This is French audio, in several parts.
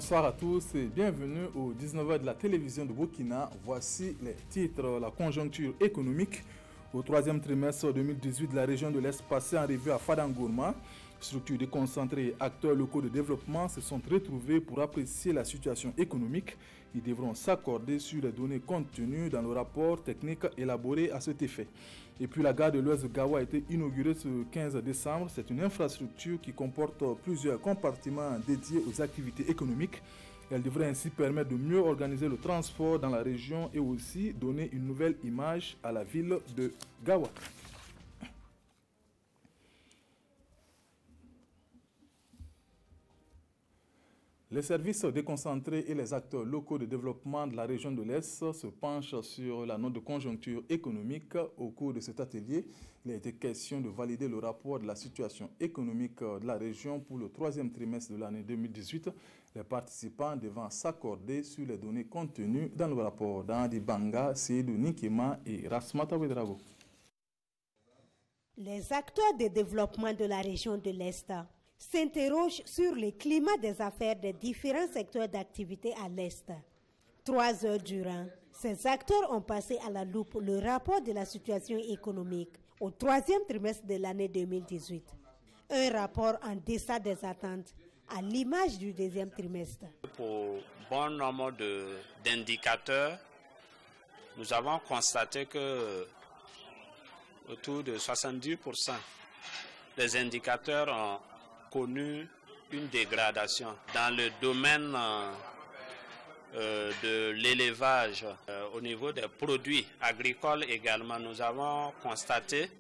Bonsoir à tous et bienvenue au 19h de la télévision de Burkina. Voici les titres, la conjoncture économique au troisième trimestre 2018 de la région de l'Est passée en revue à Fadangourma. Structures déconcentrées et acteurs locaux de développement se sont retrouvés pour apprécier la situation économique. Ils devront s'accorder sur les données contenues dans le rapport technique élaboré à cet effet. Et puis la gare de l'Ouest de Gawa a été inaugurée ce 15 décembre. C'est une infrastructure qui comporte plusieurs compartiments dédiés aux activités économiques. Elle devrait ainsi permettre de mieux organiser le transport dans la région et aussi donner une nouvelle image à la ville de Gawa. Les services déconcentrés et les acteurs locaux de développement de la région de l'Est se penchent sur la note de conjoncture économique. Au cours de cet atelier, il a été question de valider le rapport de la situation économique de la région pour le troisième trimestre de l'année 2018. Les participants devant s'accorder sur les données contenues dans le rapport. Dans Banga, Seydou Nikema et Rasmata Wedrago. Les acteurs de développement de la région de l'Est s'interrogent sur le climat des affaires des différents secteurs d'activité à l'Est. 3 heures durant, ces acteurs ont passé à la loupe le rapport de la situation économique au troisième trimestre de l'année 2018. Un rapport en deçà des attentes, à l'image du deuxième trimestre. Pour bon nombre d'indicateurs, nous avons constaté que autour de 70% des indicateurs ont connu une dégradation. Dans le domaine de l'élevage, au niveau des produits agricoles également, nous avons constaté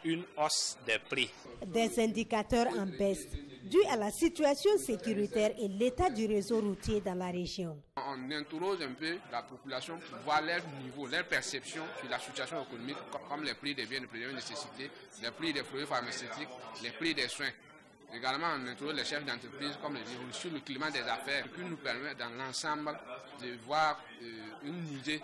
une hausse des prix. Des indicateurs en baisse, dus à la situation sécuritaire et l'état du réseau routier dans la région. On interroge un peu la population pour voir leur niveau, leur perception sur la situation économique, comme les prix des biens de première nécessité, les prix des produits pharmaceutiques, les prix des soins. Également, on introduit les chefs d'entreprise comme sur le climat des affaires, qui nous permet dans l'ensemble de voir une idée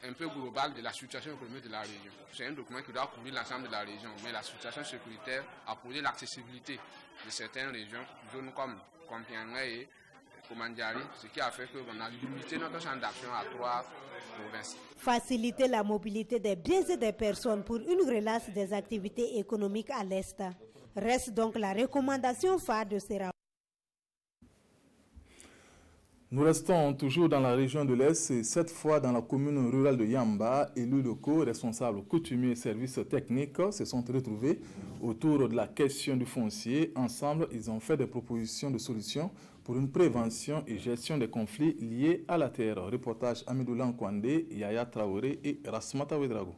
un peu globale de la situation économique de la région. C'est un document qui doit couvrir l'ensemble de la région, mais la situation sécuritaire a posé l'accessibilité de certaines régions, zones comme Kompianga et Komandjari, ce qui a fait qu'on a limité notre champ d'action à 3 provinces. Faciliter la mobilité des biens et des personnes pour une relance des activités économiques à l'Est reste donc la recommandation phare de ces rapports. Nous restons toujours dans la région de l'Est et cette fois dans la commune rurale de Yamba. Élus locaux, responsables coutumiers et services techniques se sont retrouvés autour de la question du foncier. Ensemble, ils ont fait des propositions de solutions pour une prévention et gestion des conflits liés à la terre. Reportage Amidoula Nkwande, Yaya Traoré et Rasmata Wedrago.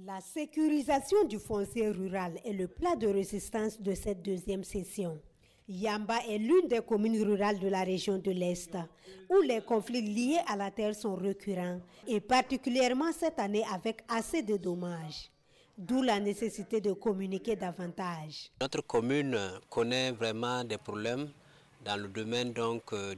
La sécurisation du foncier rural est le plat de résistance de cette deuxième session. Yamba est l'une des communes rurales de la région de l'Est, où les conflits liés à la terre sont récurrents, et particulièrement cette année avec assez de dommages. D'où la nécessité de communiquer davantage. Notre commune connaît vraiment des problèmes dans le domaine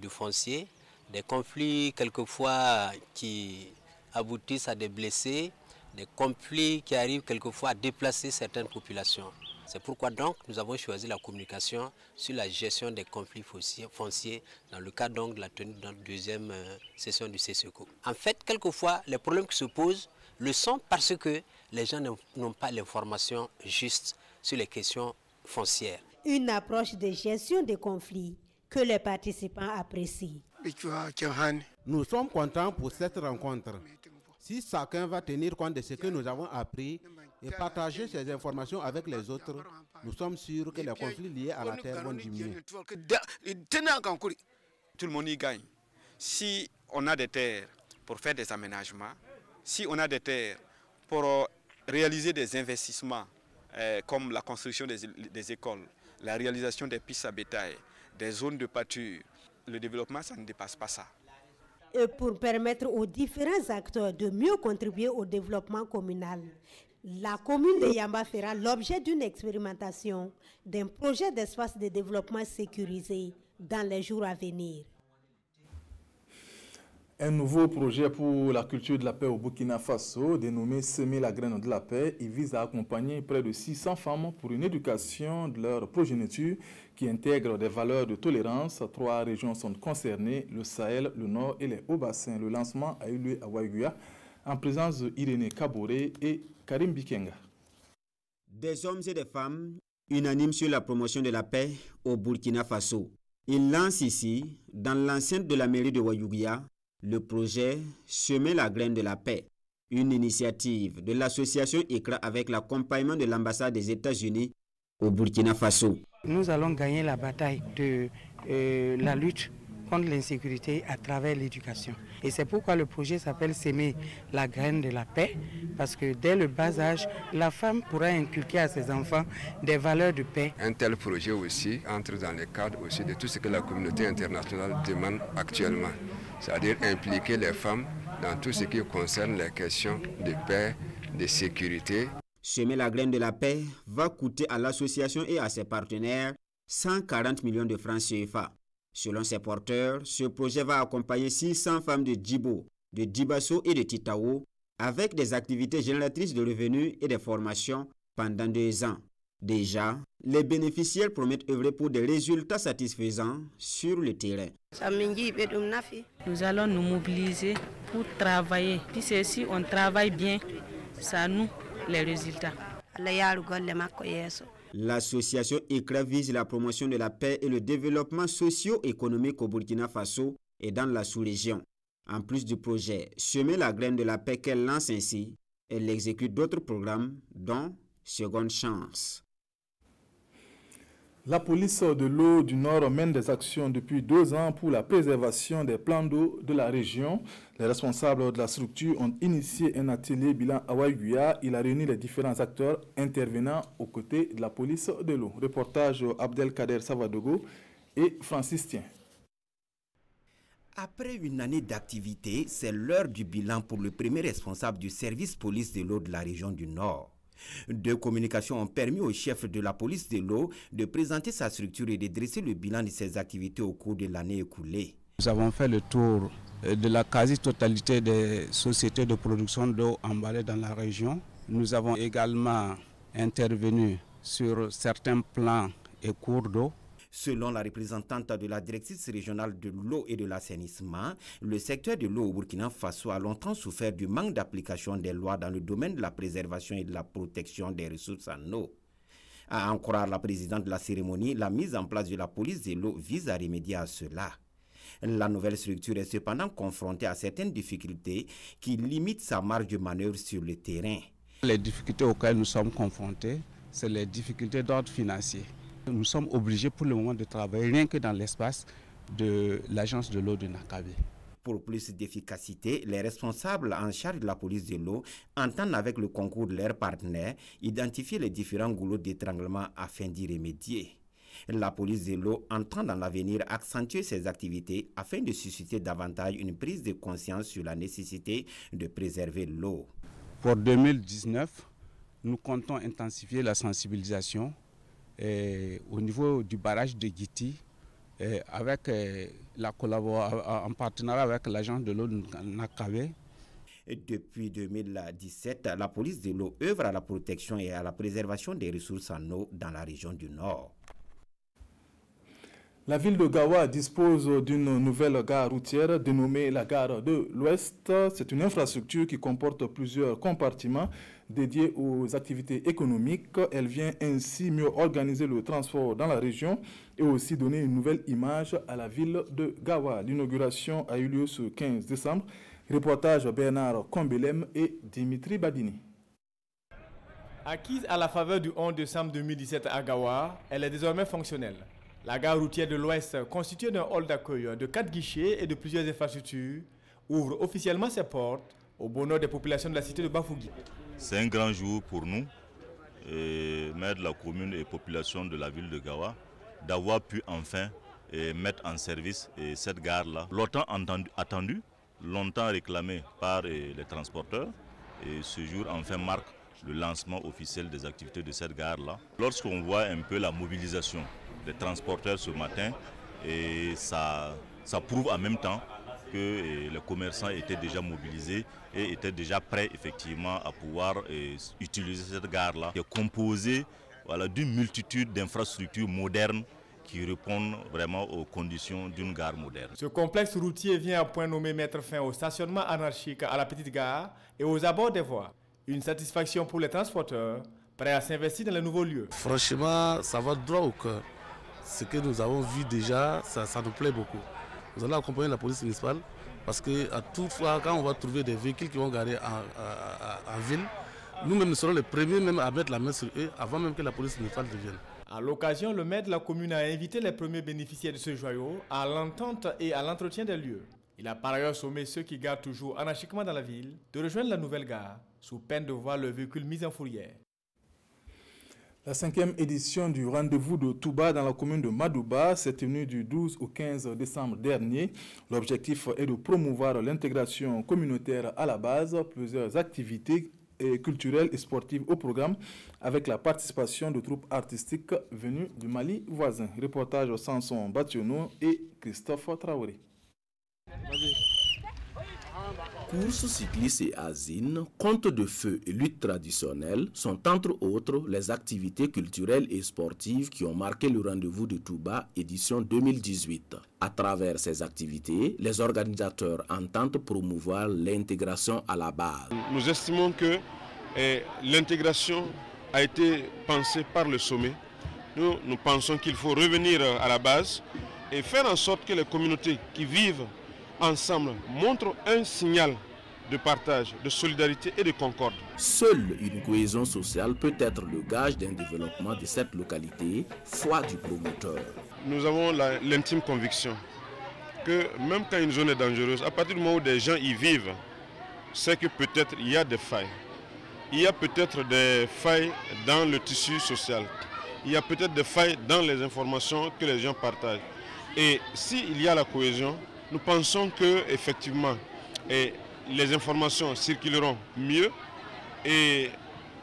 du foncier, des conflits quelquefois qui aboutissent à des blessés, des conflits qui arrivent quelquefois à déplacer certaines populations. C'est pourquoi donc nous avons choisi la communication sur la gestion des conflits fonciers dans le cadre donc de la tenue de notre deuxième session du CSECO. En fait, quelquefois, les problèmes qui se posent le sont parce que les gens n'ont pas l'information juste sur les questions foncières. Une approche de gestion des conflits que les participants apprécient. Nous sommes contents pour cette rencontre. Si chacun va tenir compte de ce que nous avons appris et partager ces informations avec les autres, nous sommes sûrs que les conflits liés à la terre vont diminuer. Tout le monde y gagne. Si on a des terres pour faire des aménagements, si on a des terres pour réaliser des investissements comme la construction des écoles, la réalisation des pistes à bétail, des zones de pâture, le développement, ça ne dépasse pas ça. Et pour permettre aux différents acteurs de mieux contribuer au développement communal, la commune de Yamba fera l'objet d'une expérimentation d'un projet d'espace de développement sécurisé dans les jours à venir. Un nouveau projet pour la culture de la paix au Burkina Faso, dénommé Semer la graine de la paix, il vise à accompagner près de 600 femmes pour une éducation de leur progéniture qui intègre des valeurs de tolérance. 3 régions sont concernées, le Sahel, le Nord et les Hauts-Bassins. Le lancement a eu lieu à Waiguya en présence d'Irénée Kaboré et Karim Bikenga. Des hommes et des femmes unanimes sur la promotion de la paix au Burkina Faso. Ils lancent ici, dans l'enceinte de la mairie de Waiguya, le projet Semer la graine de la paix, une initiative de l'association ICRA avec l'accompagnement de l'ambassade des États-Unis au Burkina Faso. Nous allons gagner la bataille de la lutte contre l'insécurité à travers l'éducation. Et c'est pourquoi le projet s'appelle Semer la graine de la paix, parce que dès le bas âge, la femme pourra inculquer à ses enfants des valeurs de paix. Un tel projet aussi entre dans le cadre aussi de tout ce que la communauté internationale demande actuellement, c'est-à-dire impliquer les femmes dans tout ce qui concerne les questions de paix, de sécurité. Semer la graine de la paix va coûter à l'association et à ses partenaires 140 millions de francs CFA. Selon ses porteurs, ce projet va accompagner 600 femmes de Djibo, de Dibasso et de Titao avec des activités génératrices de revenus et des formations pendant 2 ans. Déjà, les bénéficiaires promettent œuvrer pour des résultats satisfaisants sur le terrain. Nous allons nous mobiliser pour travailler. Puis si on travaille bien, ça nous les résultats. L'association ICRA vise la promotion de la paix et le développement socio-économique au Burkina Faso et dans la sous-région. En plus du projet Semer la graine de la paix qu'elle lance ainsi, elle exécute d'autres programmes, dont Seconde Chance. La police de l'eau du Nord mène des actions depuis 2 ans pour la préservation des plans d'eau de la région. Les responsables de la structure ont initié un atelier bilan à Waiguya. Il a réuni les différents acteurs intervenant aux côtés de la police de l'eau. Reportage Abdelkader Savadogo et Francis Tien. Après une année d'activité, c'est l'heure du bilan pour le premier responsable du service police de l'eau de la région du Nord. 2 communications ont permis au chef de la police de l'eau de présenter sa structure et de dresser le bilan de ses activités au cours de l'année écoulée. Nous avons fait le tour de la quasi-totalité des sociétés de production d'eau emballées dans la région. Nous avons également intervenu sur certains plans et cours d'eau. Selon la représentante de la directrice régionale de l'eau et de l'assainissement, le secteur de l'eau au Burkina Faso a longtemps souffert du manque d'application des lois dans le domaine de la préservation et de la protection des ressources en eau. À en croire la présidente de la cérémonie, la mise en place de la police de l'eau vise à remédier à cela. La nouvelle structure est cependant confrontée à certaines difficultés qui limitent sa marge de manœuvre sur le terrain. Les difficultés auxquelles nous sommes confrontés, c'est les difficultés d'ordre financier. Nous sommes obligés pour le moment de travailler rien que dans l'espace de l'agence de l'eau de Nakabe. Pour plus d'efficacité, les responsables en charge de la police de l'eau entendent avec le concours de leurs partenaires identifier les différents goulots d'étranglement afin d'y remédier. La police de l'eau entend dans l'avenir accentuer ses activités afin de susciter davantage une prise de conscience sur la nécessité de préserver l'eau. Pour 2019, nous comptons intensifier la sensibilisation au niveau du barrage de Guiti, avec la collaboration en partenariat avec l'agence de l'eau de Nakabe. Depuis 2017, la police de l'eau œuvre à la protection et à la préservation des ressources en eau dans la région du Nord. La ville de Gawa dispose d'une nouvelle gare routière dénommée la gare de l'Ouest. C'est une infrastructure qui comporte plusieurs compartiments dédiés aux activités économiques. Elle vient ainsi mieux organiser le transport dans la région et aussi donner une nouvelle image à la ville de Gawa. L'inauguration a eu lieu ce 15 décembre. Reportage Bernard Kombelem et Dimitri Badini. Acquise à la faveur du 11 décembre 2017 à Gawa, elle est désormais fonctionnelle. La gare routière de l'Ouest, constituée d'un hall d'accueil de 4 guichets et de plusieurs infrastructures, ouvre officiellement ses portes au bonheur des populations de la cité de Bafougui. C'est un grand jour pour nous, maire de la commune et population de la ville de Gawa, d'avoir pu enfin mettre en service cette gare-là. Longtemps attendue, longtemps réclamée par les transporteurs, et ce jour enfin marque le lancement officiel des activités de cette gare-là. Lorsqu'on voit un peu la mobilisation des transporteurs ce matin, et ça prouve en même temps que les commerçants étaient déjà mobilisés et étaient déjà prêts effectivement à pouvoir utiliser cette gare-là, qui est composée d'une multitude d'infrastructures modernes qui répondent vraiment aux conditions d'une gare moderne. Ce complexe routier vient à point nommé mettre fin au stationnement anarchique à la petite gare et aux abords des voies. Une satisfaction pour les transporteurs, prêts à s'investir dans les nouveaux lieux. Franchement, ça va droit au cœur. Ce que nous avons vu déjà, ça nous plaît beaucoup. Nous allons accompagner la police municipale parce que à toute fois, quand on va trouver des véhicules qui vont garer en ville, nous-mêmes nous serons les premiers même à mettre la main sur eux avant même que la police municipale devienne. À l'occasion, le maire de la commune a invité les premiers bénéficiaires de ce joyau à l'entente et à l'entretien des lieux. Il a par ailleurs sommé ceux qui garent toujours anarchiquement dans la ville de rejoindre la nouvelle gare, sous peine de voir le véhicule mis en fourrière. La 5e édition du rendez-vous de Touba dans la commune de Madouba s'est tenue du 12 au 15 décembre dernier. L'objectif est de promouvoir l'intégration communautaire à la base, plusieurs activités culturelles et sportives au programme, avec la participation de troupes artistiques venues du Mali voisin. Reportage Samson Bationo et Christophe Traoré. Courses cyclistes et asines, contes de feu et luttes traditionnelles sont entre autres les activités culturelles et sportives qui ont marqué le rendez-vous de Touba édition 2018. À travers ces activités, les organisateurs entendent promouvoir l'intégration à la base. Nous estimons que l'intégration a été pensée par le sommet. Nous pensons qu'il faut revenir à la base et faire en sorte que les communautés qui vivent ensemble montrent un signal de partage, de solidarité et de concorde. Seule une cohésion sociale peut être le gage d'un développement de cette localité, foi du promoteur. Nous avons l'intime conviction que même quand une zone est dangereuse, à partir du moment où des gens y vivent, c'est que peut-être il y a des failles. Il y a peut-être des failles dans le tissu social. Il y a peut-être des failles dans les informations que les gens partagent. Et s'il y a la cohésion, nous pensons que effectivement les informations circuleront mieux et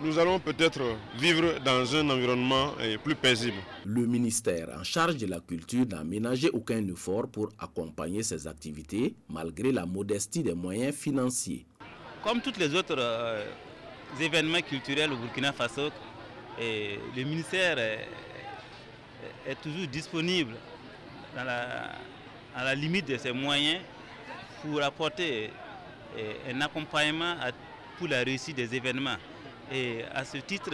nous allons peut-être vivre dans un environnement plus paisible. Le ministère en charge de la culture n'a ménagé aucun effort pour accompagner ces activités malgré la modestie des moyens financiers. Comme tous les autres événements culturels au Burkina Faso, le ministère est toujours disponible à la limite de ses moyens pour apporter un accompagnement pour la réussite des événements. Et à ce titre,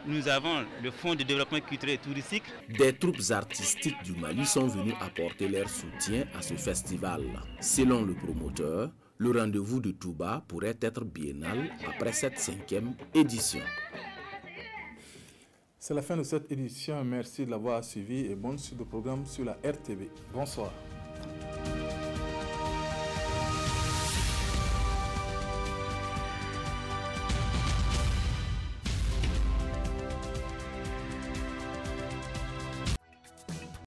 nous avons le Fonds de développement culturel et touristique. Des troupes artistiques du Mali sont venues apporter leur soutien à ce festival. Selon le promoteur, le rendez-vous de Touba pourrait être biennal après cette 5e édition. C'est la fin de cette édition. Merci de l'avoir suivi et bonne suite de programme sur la RTV. Bonsoir.